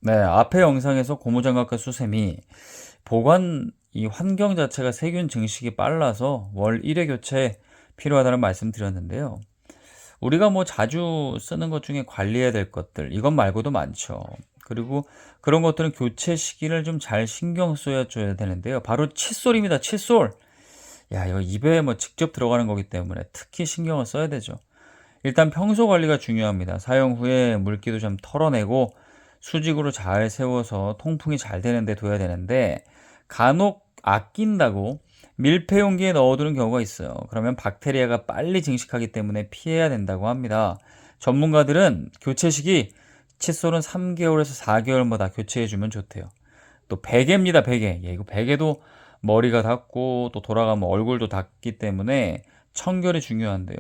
네, 앞의 영상에서 고무장갑과 수세미, 보관 이 환경 자체가 세균 증식이 빨라서 월 1회 교체 필요하다는 말씀 드렸는데요. 우리가 뭐 자주 쓰는 것 중에 관리해야 될 것들, 이것 말고도 많죠. 그리고 그런 것들은 교체 시기를 좀 잘 신경 써야 되는데요. 바로 칫솔입니다. 칫솔. 야, 이거 입에 뭐 직접 들어가는 거기 때문에 특히 신경을 써야 되죠. 일단 평소 관리가 중요합니다. 사용 후에 물기도 좀 털어내고 수직으로 잘 세워서 통풍이 잘 되는데 둬야 되는데 간혹 아낀다고 밀폐 용기에 넣어두는 경우가 있어요. 그러면 박테리아가 빨리 증식하기 때문에 피해야 된다고 합니다. 전문가들은 교체 시기 칫솔은 3개월에서 4개월마다 교체해주면 좋대요. 또 베개입니다. 베개. 예, 이거 베개도 머리가 닿고 또 돌아가면 얼굴도 닿기 때문에 청결이 중요한데요.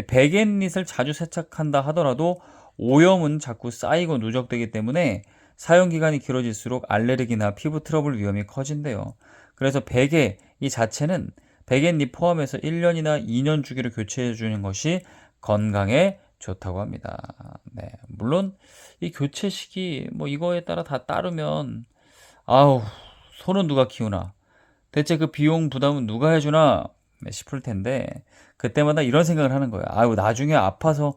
베갯닛을 자주 세척한다 하더라도 오염은 자꾸 쌓이고 누적되기 때문에 사용 기간이 길어질수록 알레르기나 피부 트러블 위험이 커진대요. 그래서 베개 이 자체는 베갯잎 포함해서 1년이나 2년 주기로 교체해 주는 것이 건강에 좋다고 합니다. 네, 물론 이 교체 시기 뭐 이거에 따라 다 따르면 아우 소는 누가 키우나 대체 그 비용 부담은 누가 해주나 싶을 텐데 그때마다 이런 생각을 하는 거야. 아유 나중에 아파서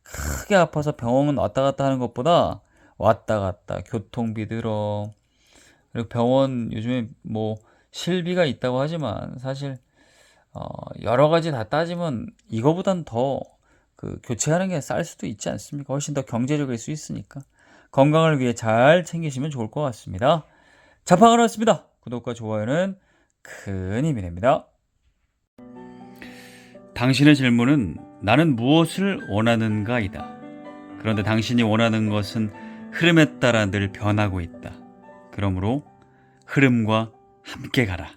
크게 아파서 병원 왔다 갔다 하는 것보다 왔다 갔다 교통비 들어 그리고 병원 요즘에 뭐 실비가 있다고 하지만 사실 여러 가지 다 따지면 이거보단 더 그 교체하는 게 쌀 수도 있지 않습니까? 훨씬 더 경제적일 수 있으니까 건강을 위해 잘 챙기시면 좋을 것 같습니다. 자판을 했습니다. 구독과 좋아요는 큰 힘이 됩니다. 당신의 질문은 나는 무엇을 원하는가이다. 그런데 당신이 원하는 것은 흐름에 따라 늘 변하고 있다. 그러므로 흐름과 함께 가라.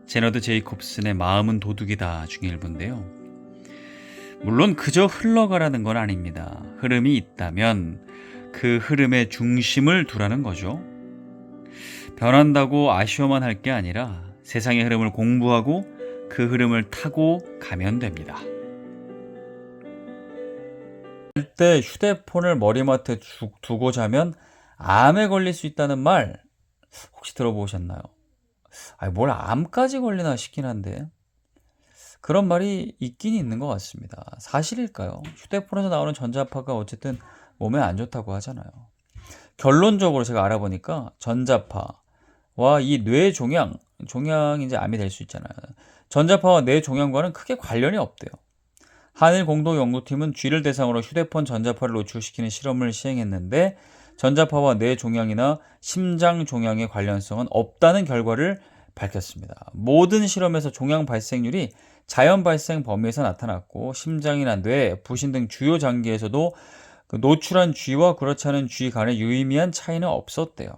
제너드 제이콥슨의 마음은 도둑이다 중에 일부인데요. 물론 그저 흘러가라는 건 아닙니다. 흐름이 있다면 그 흐름의 중심을 두라는 거죠. 변한다고 아쉬워만 할 게 아니라 세상의 흐름을 공부하고 그 흐름을 타고 가면 됩니다. 때 휴대폰을 머리맡에 두고 자면 암에 걸릴 수 있다는 말 혹시 들어보셨나요? 아니, 뭘 암까지 걸리나 싶긴 한데 그런 말이 있긴 있는 것 같습니다. 사실일까요? 휴대폰에서 나오는 전자파가 어쨌든 몸에 안 좋다고 하잖아요. 결론적으로 제가 알아보니까 전자파와 이 뇌 종양이 이제 암이 될 수 있잖아요. 전자파와 뇌 종양과는 크게 관련이 없대요. 한일 공동 연구팀은 쥐를 대상으로 휴대폰 전자파를 노출시키는 실험을 시행했는데 전자파와 뇌 종양이나 심장 종양의 관련성은 없다는 결과를 밝혔습니다. 모든 실험에서 종양 발생률이 자연 발생 범위에서 나타났고 심장이나 뇌, 부신 등 주요 장기에서도 노출한 쥐와 그렇지 않은 쥐 간의 유의미한 차이는 없었대요.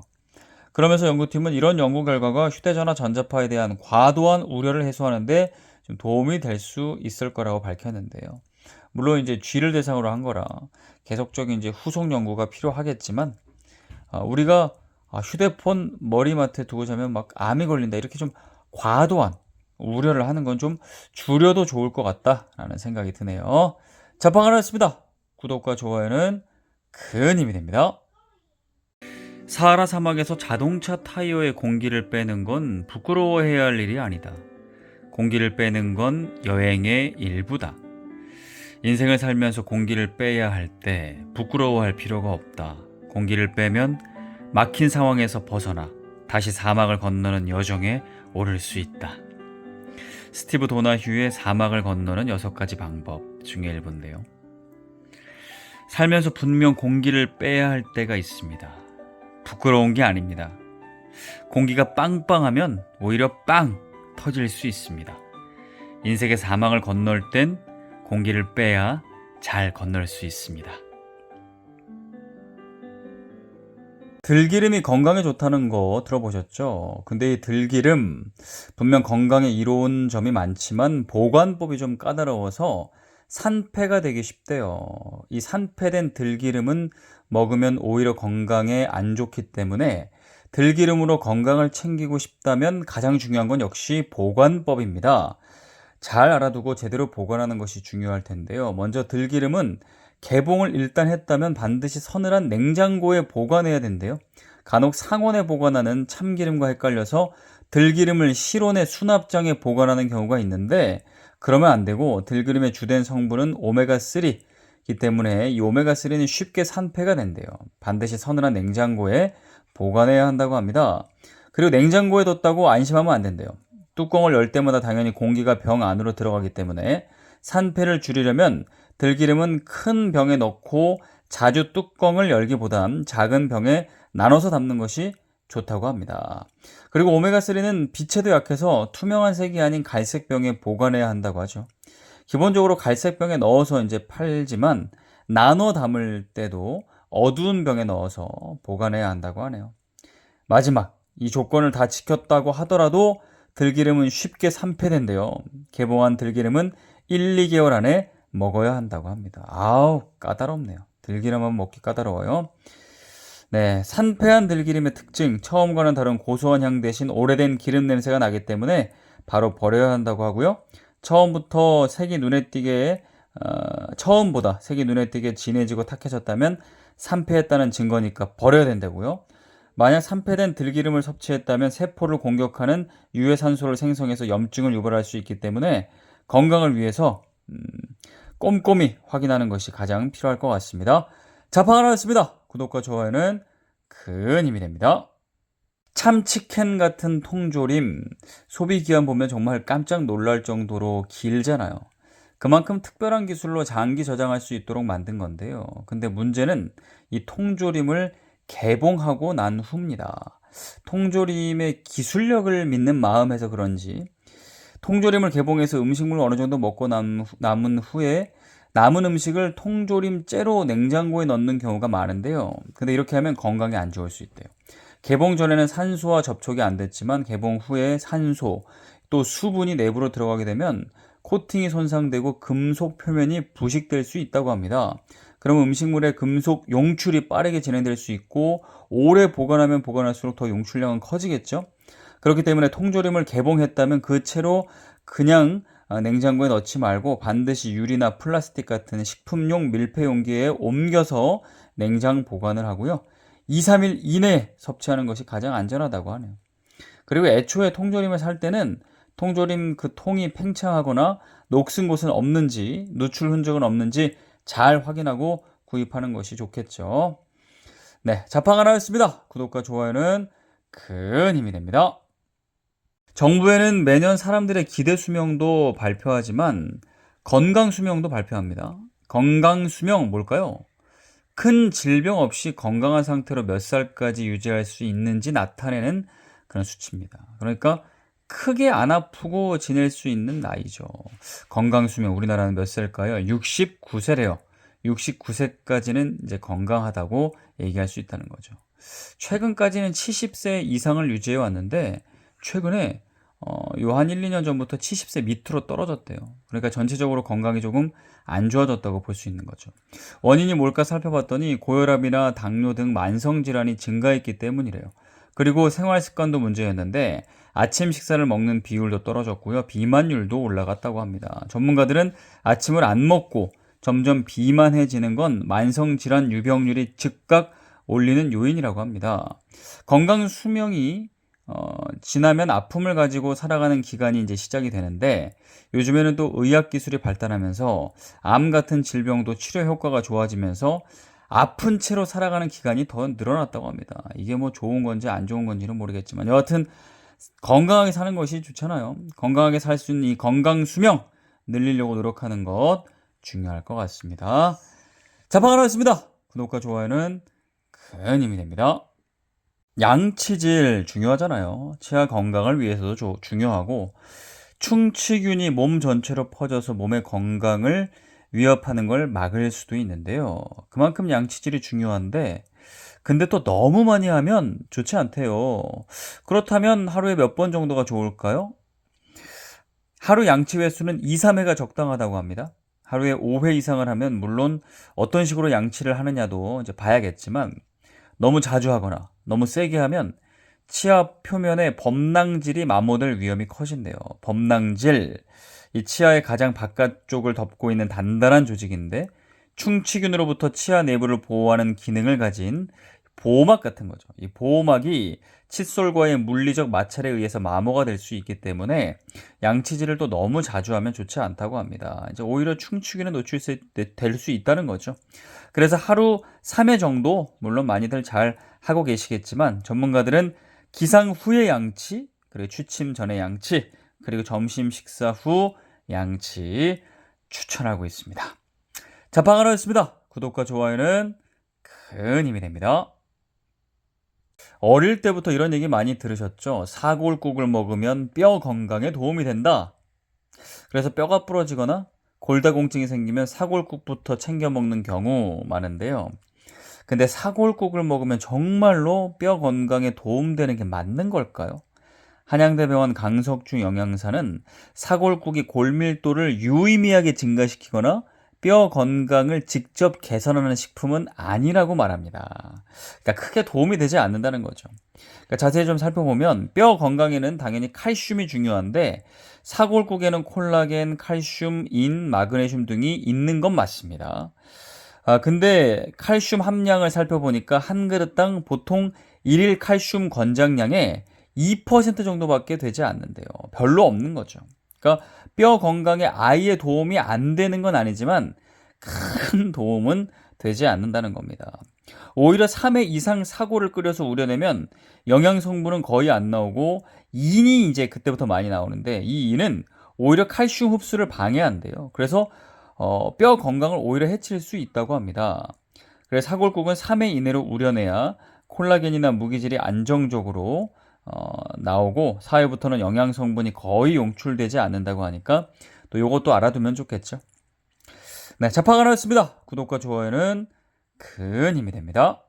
그러면서 연구팀은 이런 연구 결과가 휴대전화 전자파에 대한 과도한 우려를 해소하는데 좀 도움이 될 수 있을 거라고 밝혔는데요. 물론 이제 쥐를 대상으로 한 거라 계속적인 이제 후속 연구가 필요하겠지만 우리가 휴대폰 머리맡에 두고 자면 막 암이 걸린다 이렇게 좀 과도한 우려를 하는 건 좀 줄여도 좋을 것 같다라는 생각이 드네요. 자판하였습니다. 구독과 좋아요는 큰 힘이 됩니다. 사하라 사막에서 자동차 타이어의 공기를 빼는 건 부끄러워해야 할 일이 아니다. 공기를 빼는 건 여행의 일부다. 인생을 살면서 공기를 빼야 할 때 부끄러워할 필요가 없다. 공기를 빼면 막힌 상황에서 벗어나 다시 사막을 건너는 여정에 오를 수 있다. 스티브 도나휴의 사막을 건너는 6가지 방법 중에 일부인데요. 살면서 분명 공기를 빼야 할 때가 있습니다. 부끄러운 게 아닙니다. 공기가 빵빵하면 오히려 빵 터질 수 있습니다. 인생의 사막을 건널 땐 공기를 빼야 잘 건널 수 있습니다. 들기름이 건강에 좋다는 거 들어보셨죠? 근데 이 들기름 분명 건강에 이로운 점이 많지만 보관법이 좀 까다로워서 산패가 되기 쉽대요. 이 산패된 들기름은 먹으면 오히려 건강에 안 좋기 때문에 들기름으로 건강을 챙기고 싶다면 가장 중요한 건 역시 보관법입니다. 잘 알아두고 제대로 보관하는 것이 중요할 텐데요. 먼저 들기름은 개봉을 일단 했다면 반드시 서늘한 냉장고에 보관해야 된대요. 간혹 상온에 보관하는 참기름과 헷갈려서 들기름을 실온의 수납장에 보관하는 경우가 있는데 그러면 안 되고 들기름의 주된 성분은 오메가3이기 때문에 이 오메가3는 쉽게 산패가 된대요. 반드시 서늘한 냉장고에 보관해야 한다고 합니다. 그리고 냉장고에 뒀다고 안심하면 안 된대요. 뚜껑을 열 때마다 당연히 공기가 병 안으로 들어가기 때문에 산패를 줄이려면 들기름은 큰 병에 넣고 자주 뚜껑을 열기보단 작은 병에 나눠서 담는 것이 좋다고 합니다. 그리고 오메가3는 빛에도 약해서 투명한 색이 아닌 갈색 병에 보관해야 한다고 하죠. 기본적으로 갈색 병에 넣어서 이제 팔지만 나눠 담을 때도 어두운 병에 넣어서 보관해야 한다고 하네요. 마지막, 이 조건을 다 지켰다고 하더라도 들기름은 쉽게 산패된대요. 개봉한 들기름은 1, 2개월 안에 먹어야 한다고 합니다. 아우, 까다롭네요. 들기름은 먹기 까다로워요. 네, 산패한 들기름의 특징, 처음과는 다른 고소한 향 대신 오래된 기름 냄새가 나기 때문에 바로 버려야 한다고 하고요. 처음보다 색이 눈에 띄게 진해지고 탁해졌다면 산패했다는 증거니까 버려야 된다고요. 만약 산패된 들기름을 섭취했다면 세포를 공격하는 유해산소를 생성해서 염증을 유발할 수 있기 때문에 건강을 위해서 꼼꼼히 확인하는 것이 가장 필요할 것 같습니다. 자판 하나였습니다. 구독과 좋아요는 큰 힘이 됩니다. 참치캔 같은 통조림 소비기한 보면 정말 깜짝 놀랄 정도로 길잖아요. 그만큼 특별한 기술로 장기 저장할 수 있도록 만든 건데요. 근데 문제는 이 통조림을 개봉하고 난 후입니다. 통조림의 기술력을 믿는 마음에서 그런지 통조림을 개봉해서 음식물을 어느 정도 먹고 남은 후에 남은 음식을 통조림째로 냉장고에 넣는 경우가 많은데요. 근데 이렇게 하면 건강에 안 좋을 수 있대요. 개봉 전에는 산소와 접촉이 안 됐지만 개봉 후에 산소 또 수분이 내부로 들어가게 되면 코팅이 손상되고 금속 표면이 부식될 수 있다고 합니다. 그럼 음식물의 금속 용출이 빠르게 진행될 수 있고 오래 보관하면 보관할수록 더 용출량은 커지겠죠. 그렇기 때문에 통조림을 개봉했다면 그 채로 그냥 냉장고에 넣지 말고 반드시 유리나 플라스틱 같은 식품용 밀폐 용기에 옮겨서 냉장 보관을 하고요. 2, 3일 이내에 섭취하는 것이 가장 안전하다고 하네요. 그리고 애초에 통조림을 살 때는 통조림 그 통이 팽창하거나 녹슨 곳은 없는지 누출 흔적은 없는지 잘 확인하고 구입하는 것이 좋겠죠. 네, 자판 하나였습니다. 구독과 좋아요는 큰 힘이 됩니다. 정부에는 매년 사람들의 기대 수명도 발표하지만 건강 수명도 발표합니다. 건강 수명 뭘까요? 큰 질병 없이 건강한 상태로 몇 살까지 유지할 수 있는지 나타내는 그런 수치입니다. 그러니까 크게 안 아프고 지낼 수 있는 나이죠. 건강 수명 우리나라는 몇 살일까요? 69세래요. 69세까지는 이제 건강하다고 얘기할 수 있다는 거죠. 최근까지는 70세 이상을 유지해 왔는데 최근에 요 한 1, 2년 전부터 70세 밑으로 떨어졌대요. 그러니까 전체적으로 건강이 조금 안 좋아졌다고 볼 수 있는 거죠. 원인이 뭘까 살펴봤더니 고혈압이나 당뇨 등 만성 질환이 증가했기 때문이래요. 그리고 생활 습관도 문제였는데 아침 식사를 먹는 비율도 떨어졌고요. 비만율도 올라갔다고 합니다. 전문가들은 아침을 안 먹고 점점 비만해지는 건 만성 질환 유병률이 즉각 올리는 요인이라고 합니다. 건강 수명이 지나면 아픔을 가지고 살아가는 기간이 이제 시작이 되는데 요즘에는 또 의학 기술이 발달하면서 암 같은 질병도 치료 효과가 좋아지면서 아픈 채로 살아가는 기간이 더 늘어났다고 합니다. 이게 뭐 좋은 건지 안 좋은 건지는 모르겠지만 여하튼 건강하게 사는 것이 좋잖아요. 건강하게 살 수 있는 이 건강 수명 늘리려고 노력하는 것 중요할 것 같습니다. 자판 하나였습니다. 구독과 좋아요는 큰 힘이 됩니다. 양치질 중요하잖아요. 치아 건강을 위해서도 중요하고 충치균이 몸 전체로 퍼져서 몸의 건강을 위협하는 걸 막을 수도 있는데요. 그만큼 양치질이 중요한데 근데 또 너무 많이 하면 좋지 않대요. 그렇다면 하루에 몇 번 정도가 좋을까요? 하루 양치 횟수는 2, 3회가 적당하다고 합니다. 하루에 5회 이상을 하면 물론 어떤 식으로 양치를 하느냐도 이제 봐야겠지만 너무 자주 하거나 너무 세게 하면 치아 표면에 범낭질이 마모될 위험이 커진대요. 범낭질, 이 치아의 가장 바깥쪽을 덮고 있는 단단한 조직인데 충치균으로부터 치아 내부를 보호하는 기능을 가진 보호막 같은 거죠. 이 보호막이 칫솔과의 물리적 마찰에 의해서 마모가 될 수 있기 때문에 양치질을 또 너무 자주 하면 좋지 않다고 합니다. 이제 오히려 충치균에 노출될 수 있다는 거죠. 그래서 하루 3회 정도, 물론 많이들 잘 하고 계시겠지만 전문가들은 기상 후의 양치, 그리고 취침 전의 양치, 그리고 점심 식사 후 양치 추천하고 있습니다. 자, 방안하였습니다. 구독과 좋아요는 큰 힘이 됩니다. 어릴 때부터 이런 얘기 많이 들으셨죠? 사골국을 먹으면 뼈 건강에 도움이 된다. 그래서 뼈가 부러지거나 골다공증이 생기면 사골국부터 챙겨 먹는 경우 많은데요. 근데 사골국을 먹으면 정말로 뼈 건강에 도움되는 게 맞는 걸까요? 한양대병원 강석중 영양사는 사골국이 골밀도를 유의미하게 증가시키거나 뼈 건강을 직접 개선하는 식품은 아니라고 말합니다. 그러니까 크게 도움이 되지 않는다는 거죠. 그러니까 자세히 좀 살펴보면 뼈 건강에는 당연히 칼슘이 중요한데 사골국에는 콜라겐, 칼슘, 인, 마그네슘 등이 있는 건 맞습니다. 근데 칼슘 함량을 살펴보니까 한 그릇당 보통 일일 칼슘 권장량의 2% 정도밖에 되지 않는데요. 별로 없는 거죠. 그러니까 뼈 건강에 아예 도움이 안 되는 건 아니지만 큰 도움은 되지 않는다는 겁니다. 오히려 3회 이상 사골을 끓여서 우려내면 영양 성분은 거의 안 나오고 인이 이제 그때부터 많이 나오는데 이 인은 오히려 칼슘 흡수를 방해한대요. 그래서 뼈 건강을 오히려 해칠 수 있다고 합니다. 그래서 사골국은 3회 이내로 우려내야 콜라겐이나 무기질이 안정적으로 나오고 4회부터는 영양 성분이 거의 용출되지 않는다고 하니까 또 이것도 알아두면 좋겠죠. 네, 자파가나였습니다. 구독과 좋아요는 큰 힘이 됩니다.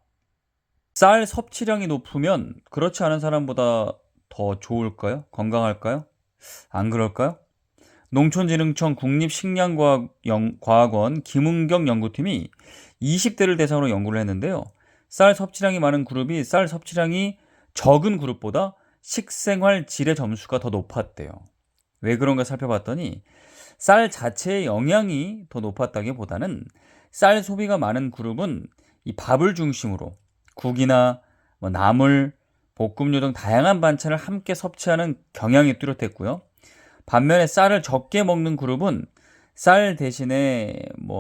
쌀 섭취량이 높으면 그렇지 않은 사람보다 더 좋을까요? 건강할까요? 안 그럴까요? 농촌진흥청 국립식량과학원 김은경 연구팀이 20대를 대상으로 연구를 했는데요. 쌀 섭취량이 많은 그룹이 쌀 섭취량이 적은 그룹보다 식생활 질의 점수가 더 높았대요. 왜 그런가 살펴봤더니 쌀 자체의 영양이 더 높았다기보다는 쌀 소비가 많은 그룹은 이 밥을 중심으로 국이나 나물, 볶음류 등 다양한 반찬을 함께 섭취하는 경향이 뚜렷했고요. 반면에 쌀을 적게 먹는 그룹은 쌀 대신에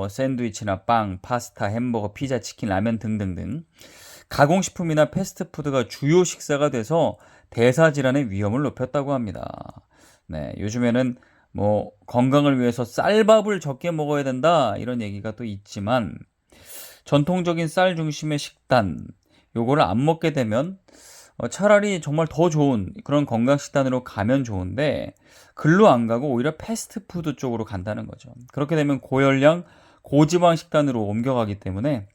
샌드위치나 빵, 파스타, 햄버거, 피자, 치킨, 라면 등등등 가공식품이나 패스트푸드가 주요 식사가 돼서 대사질환의 위험을 높였다고 합니다. 네, 요즘에는 건강을 위해서 쌀밥을 적게 먹어야 된다 이런 얘기가 또 있지만 전통적인 쌀 중심의 식단 요거를 안 먹게 되면 차라리 정말 더 좋은 그런 건강 식단으로 가면 좋은데 글로 안 가고 오히려 패스트푸드 쪽으로 간다는 거죠. 그렇게 되면 고열량, 고지방 식단으로 옮겨가기 때문에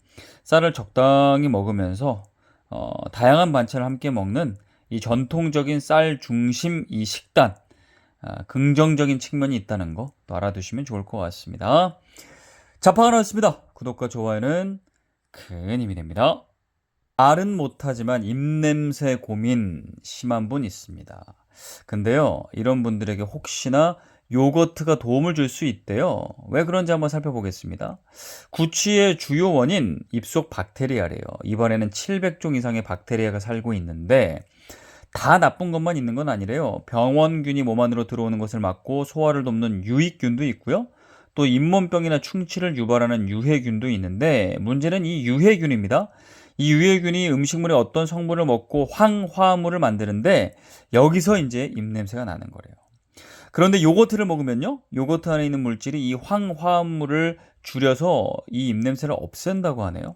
쌀을 적당히 먹으면서 다양한 반찬을 함께 먹는 이 전통적인 쌀 중심 이 식단 긍정적인 측면이 있다는 거 또 알아두시면 좋을 것 같습니다. 자파가 나왔습니다. 구독과 좋아요는 큰 힘이 됩니다. 말은 못하지만 입냄새 고민 심한 분 있습니다. 근데요, 이런 분들에게 혹시나 요거트가 도움을 줄 수 있대요. 왜 그런지 한번 살펴보겠습니다. 구취의 주요 원인 입속 박테리아래요. 이번에는 700종 이상의 박테리아가 살고 있는데 다 나쁜 것만 있는 건 아니래요. 병원균이 몸 안으로 들어오는 것을 막고 소화를 돕는 유익균도 있고요. 또 잇몸병이나 충치를 유발하는 유해균도 있는데 문제는 이 유해균입니다. 이 유해균이 음식물의 어떤 성분을 먹고 황화물을 만드는데 여기서 이제 입냄새가 나는 거래요. 그런데 요거트를 먹으면요, 요거트 안에 있는 물질이 이 황화물을 줄여서 이 입냄새를 없앤다고 하네요.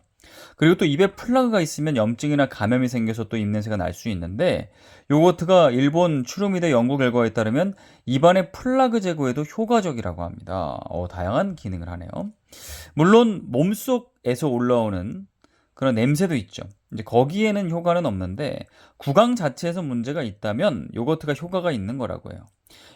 그리고 또 입에 플라그가 있으면 염증이나 감염이 생겨서 또 입냄새가 날 수 있는데 요거트가 일본 추루미대 연구 결과에 따르면 입안의 플라그 제거에도 효과적이라고 합니다. 다양한 기능을 하네요. 물론 몸속에서 올라오는 그런 냄새도 있죠. 이제 거기에는 효과는 없는데 구강 자체에서 문제가 있다면 요거트가 효과가 있는 거라고 해요.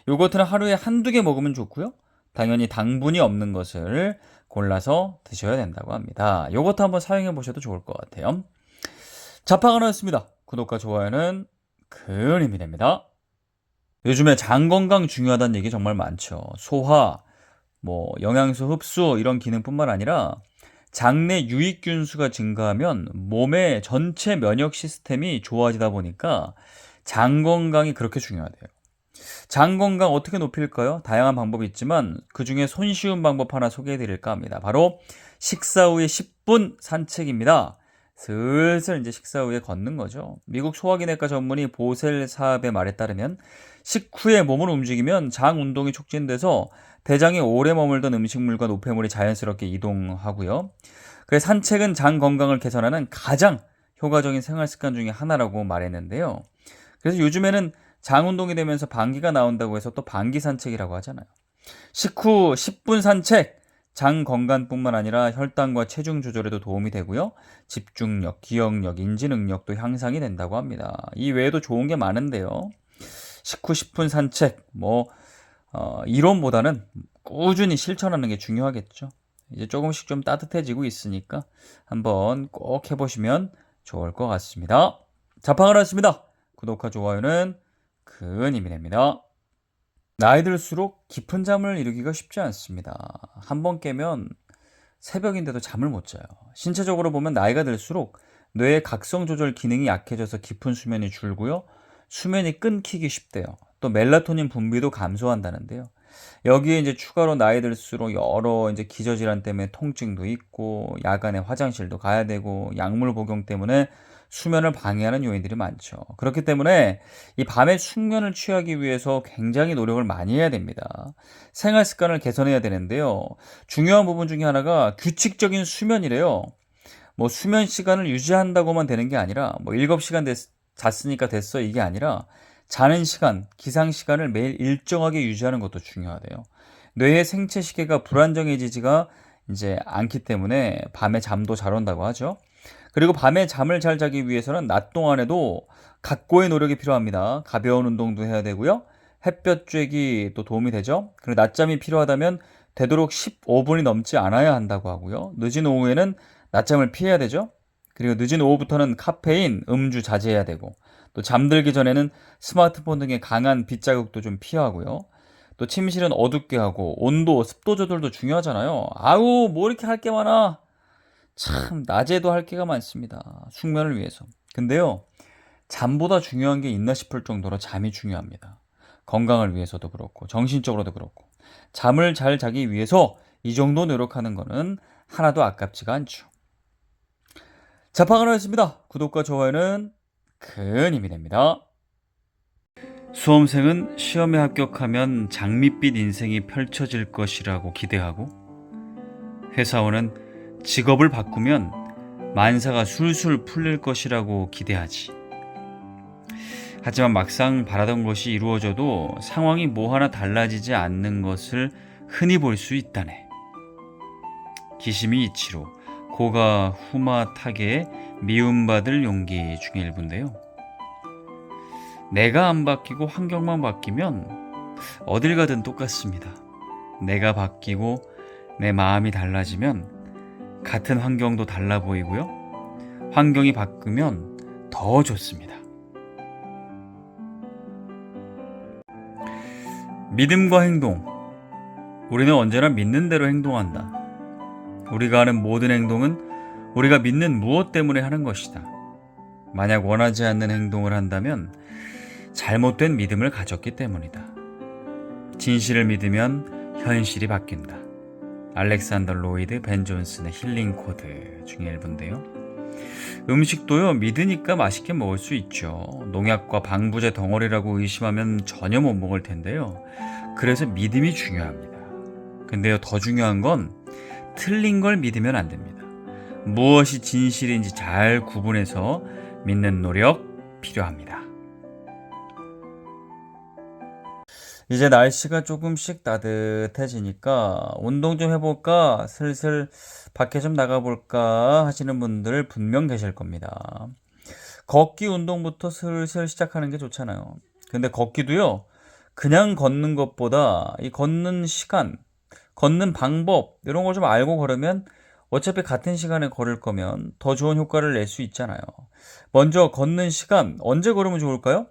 요거트는 하루에 한두 개 먹으면 좋고요. 당연히 당분이 없는 것을 골라서 드셔야 된다고 합니다. 요거트 한번 사용해 보셔도 좋을 것 같아요. 자파가 나왔습니다. 구독과 좋아요는 큰 힘이 됩니다. 요즘에 장 건강 중요하다는 얘기 정말 많죠. 소화, 영양소 흡수 이런 기능뿐만 아니라 장내 유익균수가 증가하면 몸의 전체 면역 시스템이 좋아지다 보니까 장 건강이 그렇게 중요하대요. 장 건강 어떻게 높일까요? 다양한 방법이 있지만 그중에 손쉬운 방법 하나 소개해 드릴까 합니다. 바로 식사 후에 10분 산책입니다. 슬슬 이제 식사 후에 걷는 거죠. 미국 소화기내과 전문의 보셀 사업의 말에 따르면 식후에 몸을 움직이면 장 운동이 촉진돼서 대장에 오래 머물던 음식물과 노폐물이 자연스럽게 이동하고요. 그래서 산책은 장 건강을 개선하는 가장 효과적인 생활 습관 중에 하나라고 말했는데요. 그래서 요즘에는 장 운동이 되면서 방귀가 나온다고 해서 또 방귀 산책이라고 하잖아요. 식후 10분 산책, 장 건강뿐만 아니라 혈당과 체중 조절에도 도움이 되고요. 집중력, 기억력, 인지 능력도 향상이 된다고 합니다. 이 외에도 좋은 게 많은데요. 식후 10분 산책, 이론보다는 꾸준히 실천하는 게 중요하겠죠. 이제 조금씩 좀 따뜻해지고 있으니까 한번 꼭 해보시면 좋을 것 같습니다. 자팡을 하십니다. 구독과 좋아요는 큰 힘이 됩니다. 나이 들수록 깊은 잠을 이루기가 쉽지 않습니다. 한번 깨면 새벽인데도 잠을 못 자요. 신체적으로 보면 나이가 들수록 뇌의 각성 조절 기능이 약해져서 깊은 수면이 줄고요. 수면이 끊기기 쉽대요. 또 멜라토닌 분비도 감소한다는데요. 여기에 이제 추가로 나이 들수록 여러 이제 기저질환 때문에 통증도 있고 야간에 화장실도 가야 되고 약물 복용 때문에 수면을 방해하는 요인들이 많죠. 그렇기 때문에 이 밤에 숙면을 취하기 위해서 굉장히 노력을 많이 해야 됩니다. 생활 습관을 개선해야 되는데요. 중요한 부분 중에 하나가 규칙적인 수면이래요. 수면 시간을 유지한다고만 되는 게 아니라 7시간 잤으니까 됐어 이게 아니라 자는 시간, 기상 시간을 매일 일정하게 유지하는 것도 중요하대요. 뇌의 생체 시계가 불안정해지지가 이제 않기 때문에 밤에 잠도 잘 온다고 하죠. 그리고 밤에 잠을 잘 자기 위해서는 낮 동안에도 각고의 노력이 필요합니다. 가벼운 운동도 해야 되고요. 햇볕 쬐기 또 도움이 되죠. 그리고 낮잠이 필요하다면 되도록 15분이 넘지 않아야 한다고 하고요. 늦은 오후에는 낮잠을 피해야 되죠. 그리고 늦은 오후부터는 카페인, 음주 자제해야 되고 또 잠들기 전에는 스마트폰 등의 강한 빛 자극도 좀 피하고요. 또 침실은 어둡게 하고 온도, 습도 조절도 중요하잖아요. 아우 뭐 이렇게 할 게 많아. 참 낮에도 할 게가 많습니다. 숙면을 위해서. 근데요. 잠보다 중요한 게 있나 싶을 정도로 잠이 중요합니다. 건강을 위해서도 그렇고 정신적으로도 그렇고 잠을 잘 자기 위해서 이 정도 노력하는 거는 하나도 아깝지가 않죠. 자팡을 하겠습니다. 구독과 좋아요는 큰 힘이 됩니다. 수험생은 시험에 합격하면 장밋빛 인생이 펼쳐질 것이라고 기대하고 회사원은 직업을 바꾸면 만사가 술술 풀릴 것이라고 기대하지. 하지만 막상 바라던 것이 이루어져도 상황이 뭐 하나 달라지지 않는 것을 흔히 볼 수 있다네. 기심이 이치로 고가 후마타게 미움받을 용기 중의 일부인데요. 내가 안 바뀌고 환경만 바뀌면 어딜 가든 똑같습니다. 내가 바뀌고 내 마음이 달라지면 같은 환경도 달라 보이고요. 환경이 바뀌면 더 좋습니다. 믿음과 행동. 우리는 언제나 믿는 대로 행동한다. 우리가 하는 모든 행동은 우리가 믿는 무엇 때문에 하는 것이다. 만약 원하지 않는 행동을 한다면 잘못된 믿음을 가졌기 때문이다. 진실을 믿으면 현실이 바뀐다. 알렉산더 로이드 벤 존슨의 힐링 코드 중에 일부인데요. 음식도요, 믿으니까 맛있게 먹을 수 있죠. 농약과 방부제 덩어리라고 의심하면 전혀 못 먹을 텐데요. 그래서 믿음이 중요합니다. 근데요, 더 중요한 건 틀린 걸 믿으면 안 됩니다. 무엇이 진실인지 잘 구분해서 믿는 노력 필요합니다. 이제 날씨가 조금씩 따뜻해지니까 운동 좀 해볼까, 슬슬 밖에 좀 나가볼까 하시는 분들 분명 계실 겁니다. 걷기 운동부터 슬슬 시작하는 게 좋잖아요. 근데 걷기도요, 그냥 걷는 것보다 이 걷는 시간, 걷는 방법 이런 걸 좀 알고 걸으면 어차피 같은 시간에 걸을 거면 더 좋은 효과를 낼 수 있잖아요. 먼저 걷는 시간 언제 걸으면 좋을까요?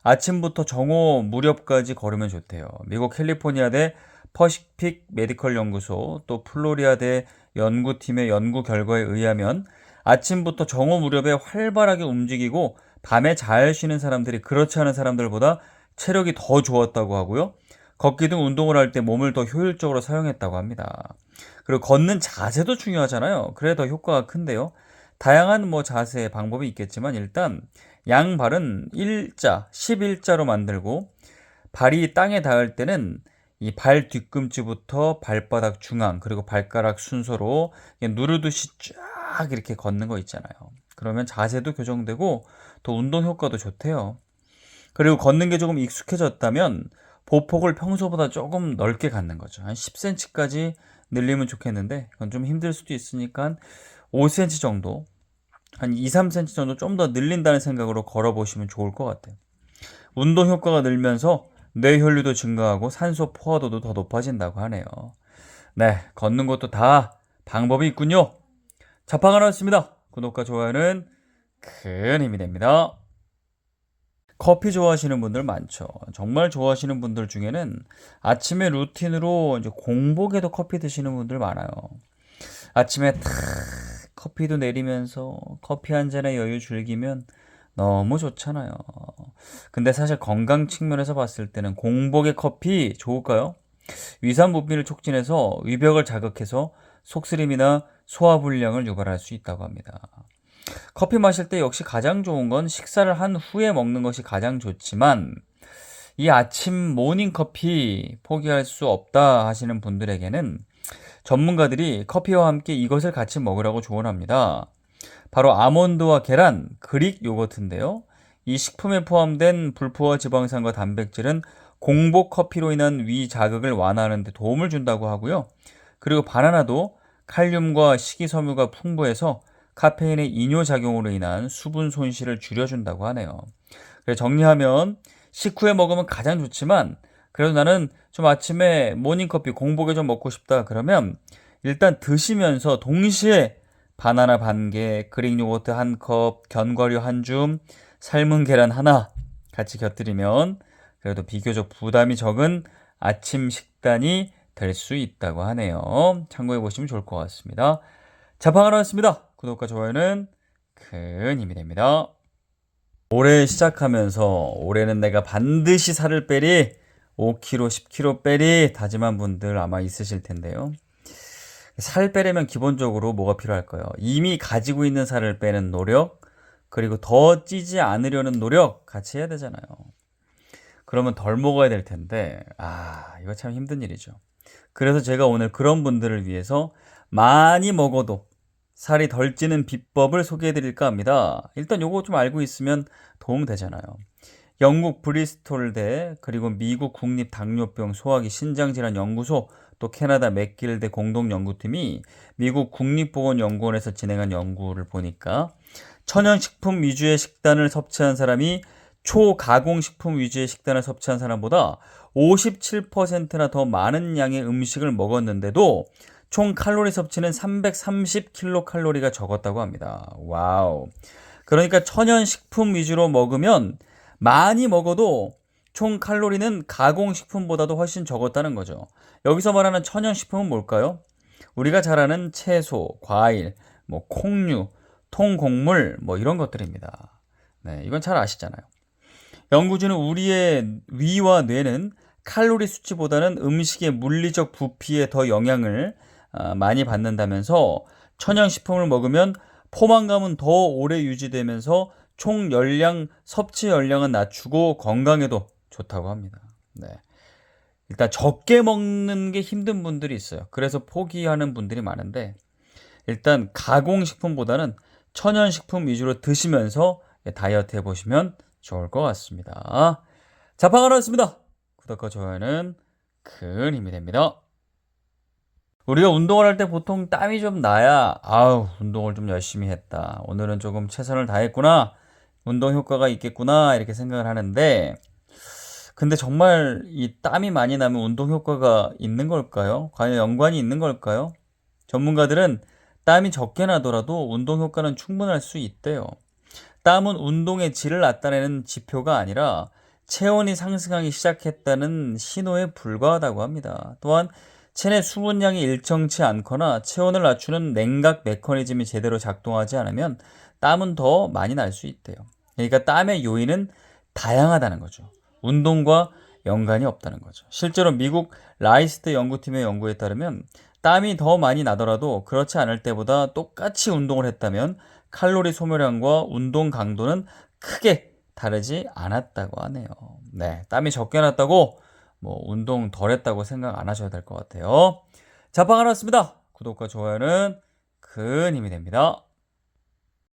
아침부터 정오 무렵까지 걸으면 좋대요. 미국 캘리포니아대 퍼시픽 메디컬 연구소 또 플로리아대 연구팀의 연구 결과에 의하면 아침부터 정오 무렵에 활발하게 움직이고 밤에 잘 쉬는 사람들이 그렇지 않은 사람들보다 체력이 더 좋았다고 하고요. 걷기 등 운동을 할 때 몸을 더 효율적으로 사용했다고 합니다. 그리고 걷는 자세도 중요하잖아요. 그래 더 효과가 큰데요. 다양한 자세 방법이 있겠지만 일단 양발은 일자, 11자로 만들고 발이 땅에 닿을 때는 이 발 뒤꿈치부터 발바닥 중앙 그리고 발가락 순서로 누르듯이 쫙 이렇게 걷는 거 있잖아요. 그러면 자세도 교정되고 또 운동 효과도 좋대요. 그리고 걷는 게 조금 익숙해졌다면 보폭을 평소보다 조금 넓게 갖는 거죠. 한 10cm까지 늘리면 좋겠는데 그건 좀 힘들 수도 있으니까 한 5cm 정도, 한 2, 3cm 정도 좀 더 늘린다는 생각으로 걸어보시면 좋을 것 같아요. 운동 효과가 늘면서 뇌혈류도 증가하고 산소 포화도도 더 높아진다고 하네요. 네, 걷는 것도 다 방법이 있군요. 자판가 나왔습니다. 구독과 좋아요는 큰 힘이 됩니다. 커피 좋아하시는 분들 많죠. 정말 좋아하시는 분들 중에는 아침에 루틴으로 이제 공복에도 커피 드시는 분들 많아요. 아침에 탁 커피도 내리면서 커피 한 잔의 여유 즐기면 너무 좋잖아요. 근데 사실 건강 측면에서 봤을 때는 공복의 커피 좋을까요? 위산분비를 촉진해서 위벽을 자극해서 속쓰림이나 소화불량을 유발할 수 있다고 합니다. 커피 마실 때 역시 가장 좋은 건 식사를 한 후에 먹는 것이 가장 좋지만 이 아침 모닝커피 포기할 수 없다 하시는 분들에게는 전문가들이 커피와 함께 이것을 같이 먹으라고 조언합니다. 바로 아몬드와 계란, 그릭 요거트인데요. 이 식품에 포함된 불포화 지방산과 단백질은 공복 커피로 인한 위 자극을 완화하는 데 도움을 준다고 하고요. 그리고 바나나도 칼륨과 식이섬유가 풍부해서 카페인의 이뇨작용으로 인한 수분 손실을 줄여준다고 하네요. 그래서 정리하면 식후에 먹으면 가장 좋지만 그래도 나는 좀 아침에 모닝커피 공복에 좀 먹고 싶다 그러면 일단 드시면서 동시에 바나나 반 개, 그릭 요거트 한 컵, 견과류 한 줌, 삶은 계란 하나 같이 곁들이면 그래도 비교적 부담이 적은 아침 식단이 될 수 있다고 하네요. 참고해 보시면 좋을 것 같습니다. 자판가 나왔습니다. 구독과 좋아요는 큰 힘이 됩니다. 올해 시작하면서 올해는 내가 반드시 살을 빼리 5kg, 10kg 빼리 다짐한 분들 아마 있으실 텐데요. 살 빼려면 기본적으로 뭐가 필요할까요? 이미 가지고 있는 살을 빼는 노력, 그리고 더 찌지 않으려는 노력 같이 해야 되잖아요. 그러면 덜 먹어야 될 텐데, 이거 참 힘든 일이죠. 그래서 제가 오늘 그런 분들을 위해서 많이 먹어도 살이 덜 찌는 비법을 소개해 드릴까 합니다. 일단 요거 좀 알고 있으면 도움 되잖아요. 영국 브리스톨대 그리고 미국 국립당뇨병 소화기 신장질환연구소 또 캐나다 맥길대 공동연구팀이 미국 국립보건연구원에서 진행한 연구를 보니까 천연식품 위주의 식단을 섭취한 사람이 초가공식품 위주의 식단을 섭취한 사람보다 57%나 더 많은 양의 음식을 먹었는데도 총 칼로리 섭취는 330kcal가 적었다고 합니다. 와우. 그러니까 천연식품 위주로 먹으면 많이 먹어도 총 칼로리는 가공식품보다도 훨씬 적었다는 거죠. 여기서 말하는 천연식품은 뭘까요? 우리가 잘 아는 채소, 과일, 콩류, 통곡물 이런 것들입니다. 네, 이건 잘 아시잖아요. 연구진은 우리의 위와 뇌는 칼로리 수치보다는 음식의 물리적 부피에 더 영향을 많이 받는다면서 천연식품을 먹으면 포만감은 더 오래 유지되면서 총 열량, 섭취 열량은 낮추고 건강에도 좋다고 합니다. 네. 일단 적게 먹는 게 힘든 분들이 있어요. 그래서 포기하는 분들이 많은데 일단 가공식품보다는 천연식품 위주로 드시면서 다이어트 해보시면 좋을 것 같습니다. 자판가 나왔습니다. 구독과 좋아요는 큰 힘이 됩니다. 우리가 운동을 할 때 보통 땀이 좀 나야 운동을 좀 열심히 했다. 오늘은 조금 최선을 다했구나. 운동 효과가 있겠구나. 이렇게 생각을 하는데 근데 정말 이 땀이 많이 나면 운동 효과가 있는 걸까요? 과연 연관이 있는 걸까요? 전문가들은 땀이 적게 나더라도 운동 효과는 충분할 수 있대요. 땀은 운동의 질을 나타내는 지표가 아니라 체온이 상승하기 시작했다는 신호에 불과하다고 합니다. 또한 체내 수분량이 일정치 않거나 체온을 낮추는 냉각 메커니즘이 제대로 작동하지 않으면 땀은 더 많이 날 수 있대요. 그러니까 땀의 요인은 다양하다는 거죠. 운동과 연관이 없다는 거죠. 실제로 미국 라이스트 연구팀의 연구에 따르면 땀이 더 많이 나더라도 그렇지 않을 때보다 똑같이 운동을 했다면 칼로리 소모량과 운동 강도는 크게 다르지 않았다고 하네요. 네, 땀이 적게 났다고 뭐 운동 덜 했다고 생각 안 하셔야 될 것 같아요. 자파가 났습니다. 구독과 좋아요는 큰 힘이 됩니다.